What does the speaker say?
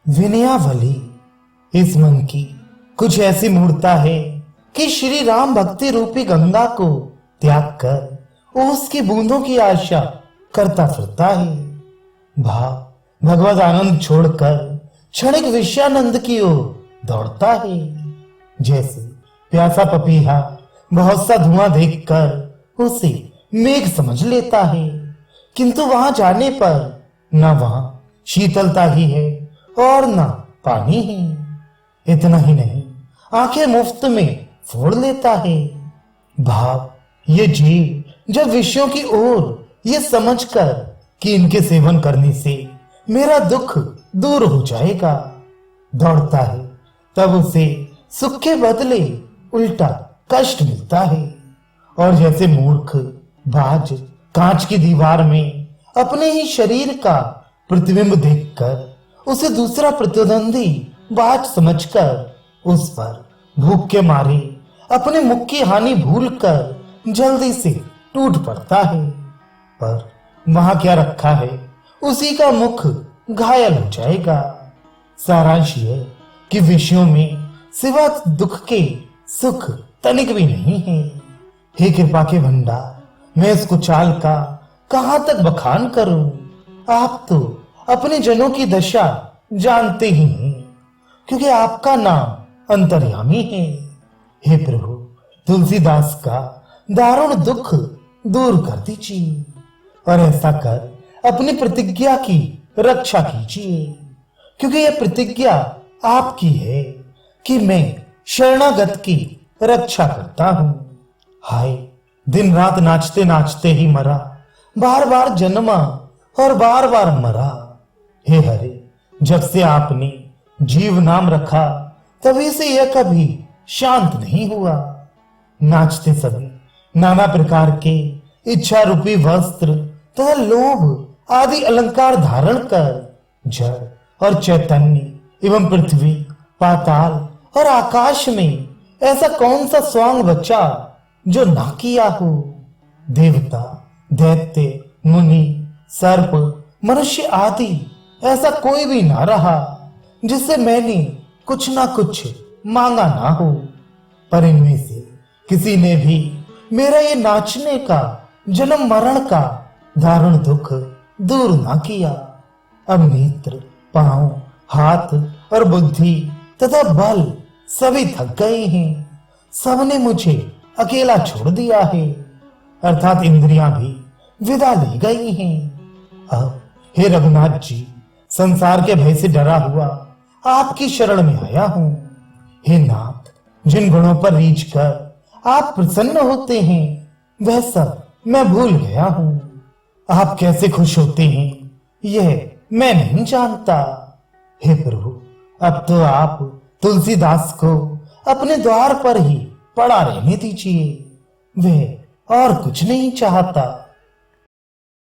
विनयावली इस मन की कुछ ऐसी मूर्ता है कि श्री राम भक्ति रूपी गंगा को त्याग कर उसकी बूंदों की आशा करता फिरता है। भाव भगवत आनंद छोड़कर क्षणिक विषयानंद की ओर दौड़ता है। जैसे प्यासा पपीहा बहुत सा धुआं देखकर उसे मेघ समझ लेता है, किंतु वहां जाने पर न वहां शीतलता ही है और न पानी है। इतना ही नहीं, आंखें मुफ्त में फोड़ लेता है। भाव ये जीव जब विषयों की ओर ये समझकर कि इनके सेवन करने से मेरा दुख दूर हो जाएगा दौड़ता है, तब उसे सुख के बदले उल्टा कष्ट मिलता है। और जैसे मूर्ख बाज कांच की दीवार में अपने ही शरीर का प्रतिबिंब देखकर उसे दूसरा प्रतिद्वंदी बाज समझकर उस पर भूख के मारे अपने मुख की हानि भूलकर जल्दी से टूट पड़ता है। पर वहां क्या रखा है, उसी का मुख घायल हो जाएगा। सारांश यह कि विषयों में सिवा दुख के सुख तनिक भी नहीं है। हे कृपा के भंडार, मैं इस कुचाल का कहां तक बखान करूं। आप तो अपने जनों की दशा जानते ही हैं, क्योंकि आपका नाम अंतर्यामी है। हे प्रभु, तुलसीदास का दारुण दुख दूर कर दीजिए और ऐसा कर अपनी प्रतिज्ञा की रक्षा कीजिए, क्योंकि यह प्रतिज्ञा आपकी है कि मैं शरणागत की रक्षा करता हूं। हाय, दिन रात नाचते नाचते ही मरा, बार बार जन्मा और बार बार मरा। हे हरे, जब से आपने जीव नाम रखा तभी से यह कभी शांत नहीं हुआ। नाचते समय नाना प्रकार के इच्छा रूपी वस्त्र तथा लोभ आदि अलंकार धारण कर जड़ और चैतन्य एवं पृथ्वी, पाताल और आकाश में ऐसा कौन सा स्वांग बचा जो ना किया हो। देवता, दैत्य, मुनि, सर्प, मनुष्य आदि ऐसा कोई भी ना रहा जिससे मैंने कुछ ना कुछ मांगा ना हो। पर इनमें से किसी ने भी मेरा ये नाचने का, जन्म मरण का दारुण दुख दूर ना किया। अब नेत्र, पांव, हाथ और बुद्धि तथा बल सभी थक गए हैं। सबने मुझे अकेला छोड़ दिया है, अर्थात इंद्रियां भी विदा ले गई हैं। अब हे रघुनाथ जी, संसार के भय से डरा हुआ आपकी शरण में आया हूं। हे नाथ, जिन गुणों पर रीझ कर आप प्रसन्न होते हैं वह सब मैं भूल गया हूं। आप कैसे खुश होते हैं यह मैं नहीं जानता। हे प्रभु, अब तो आप तुलसीदास को अपने द्वार पर ही पड़ा रहने दीजिए, वह और कुछ नहीं चाहता।